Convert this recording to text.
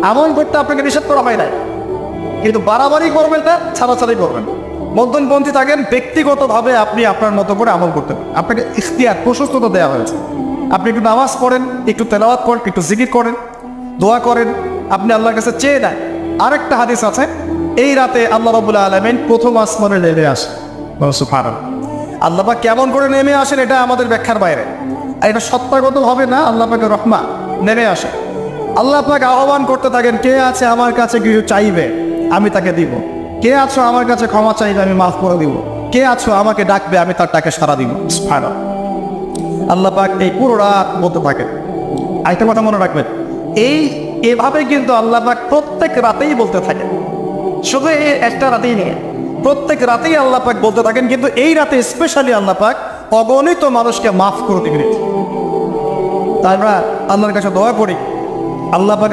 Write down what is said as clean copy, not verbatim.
আমল করতে আপনাকে নিষেধ করা হয় নাই, কিন্তু বাড়াবাড়ি করবেন না, ছাড়াছাড়ি করবেন। মধ্যমপন্থী থাকেন, ব্যক্তিগতভাবে আপনি আপনার মতো করে আমল করতে পারেন। আপনাকে ইখতিয়ার, প্রশস্ততা দেওয়া হয়েছে। আপনি একটু নামাজ পড়েন, একটু তেলাওয়াত করেন, একটু জিকির করেন, দোয়া করেন, আপনি আল্লাহর কাছে চেয়ে নেন। আরেকটা হাদিস আছে, এই রাতে আল্লাহ রাব্বুল আলামিন প্রথম আসমানে নেমে আসে। সুবহানাল্লাহ। আল্লাহ পাক কেমন করে নেমে আসেন এটা আমাদের ব্যাখ্যার বাইরে, আর এটা সত্তাগত হবে না। আল্লাহ পাকের রহমত নেমে আসে। আল্লাহ পাক আহ্বান করতে থাকেন, কে আছে আমার কাছে কিছু চাইবে, আমি তাকে দিব। কে আছো আমার কাছে ক্ষমা চাইবে, আমি মাফ করে দিব। কে আছো আমাকে ডাকবে, আমি তার ডাকে সাড়া দিব। সুবহানাল্লাহ। আল্লাহ পাক এই পুরো রাত বলতে থাকেন। আরেকটা কথা মনে রাখবেন, এভাবে কিন্তু আল্লাহ পাক প্রত্যেক রাতেই বলতে থাকেন, শুধু এই একটা রাতেই নিয়ে প্রত্যেক রাতেই আল্লাহ পাক বলতে থাকেন। কিন্তু এই রাতে স্পেশালি আল্লাহ পাক অগণিত মানুষকে মাফ করে দিবেন। তাই আমরা আল্লাহর কাছে দোয়া করি, আল্লাহ পাক